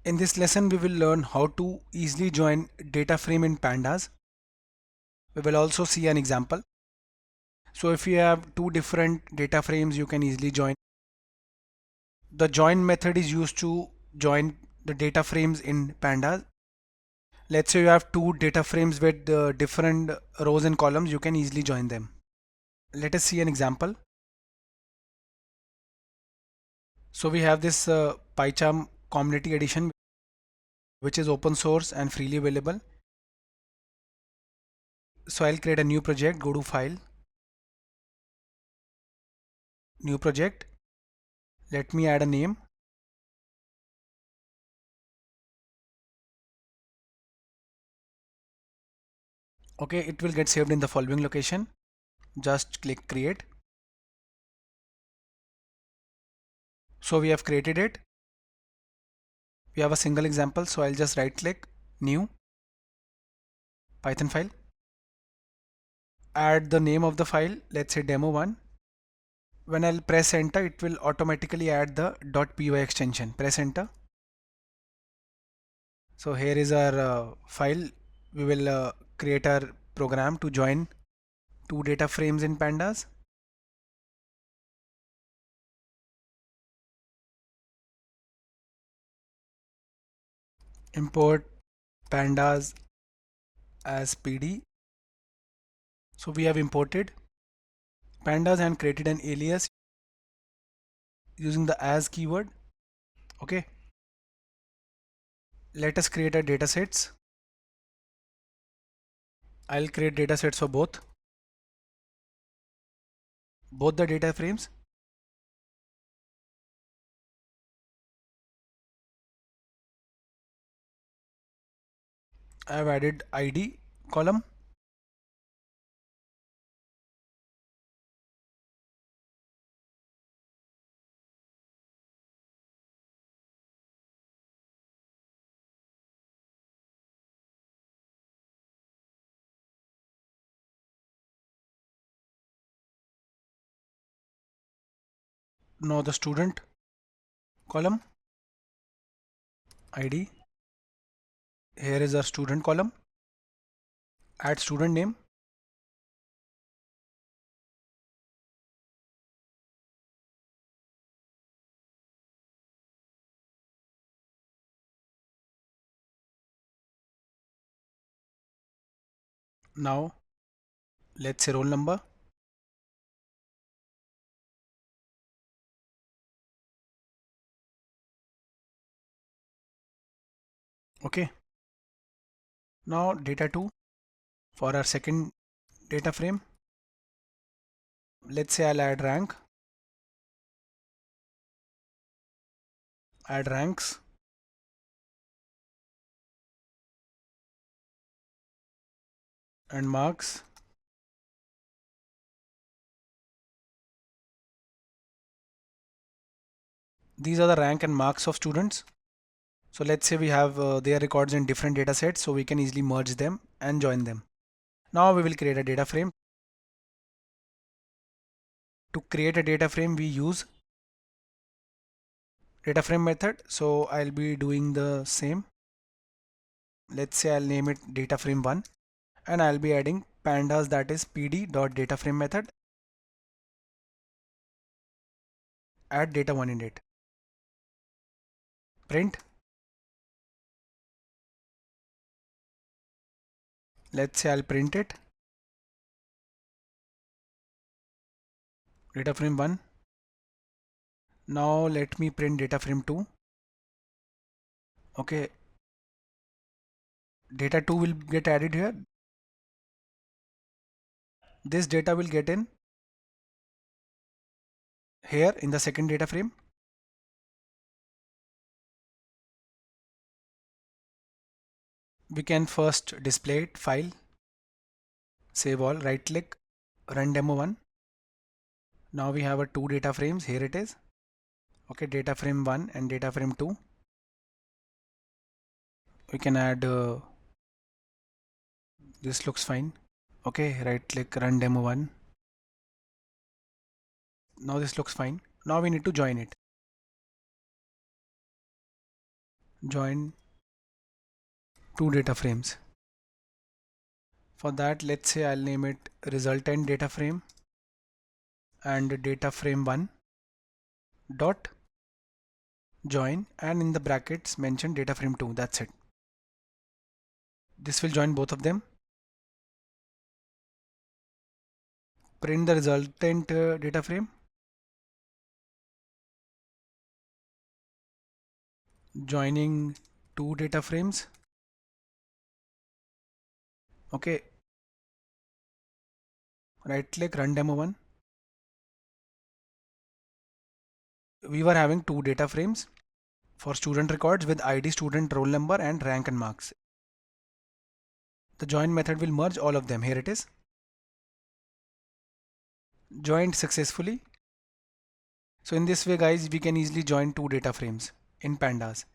In this lesson, we will learn how to easily join data frame in Pandas. We will also see an example. So if you have two different data frames, you can easily join. The join method is used to join the data frames in Pandas. Let's say you have two data frames with different rows and columns, you can easily join them. Let us see an example. So we have this PyCharm community edition, which is open source and freely available. So I'll create a new project, go to file, new project. Let me add a name. Okay, it will get saved in the following location. Just click create. So we have created it. We have a single example, so I'll just right click, new Python file, add the name of the file, let's say demo1. When I'll press enter, it will automatically add the .py extension. Press enter. So here is our file. We will create our program to join two data frames in Pandas. Import Pandas as PD. So we have imported Pandas and created an alias using the as keyword. Okay, let us create a datasets. I'll create datasets for both the data frames. I have added ID column. Now the student column, ID. Here is our student column. Add student name. Now let's say roll number. Okay. Now data2 for our second data frame. Let's say I'll add rank. Add ranks. And marks. These are the rank and marks of students. So let's say we have their records in different data sets, so we can easily merge them and join them. Now we will create a data frame. To create a data frame, we use data frame method. So I'll be doing the same. Let's say I'll name it data frame 1 and I'll be adding pandas, that is pd.dataframe method. Add data1 in it. Print. Let's say I'll print it. Data frame 1. Now let me print data frame 2. Okay. Data 2 will get added here. This data will get in here in the second data frame. We can first display it, file, save all, right click, run demo1. Now we have a two data frames. Here it is. Okay, data frame 1 and data frame 2. We can add this looks fine. Okay, right click, run demo1. Now this looks fine. Now we need to join it. join two data frames. For that, let's say I'll name it resultant data frame and data frame 1 dot join, and in the brackets mention data frame 2. That's it. This will join both of them. Print the resultant data frame, joining two data frames. Okay, right click, run demo 1. We were having two data frames for student records with ID, student, roll number and rank and marks. The join method will merge all of them. Here it is. Joined successfully. So in this way guys, we can easily join two data frames in Pandas.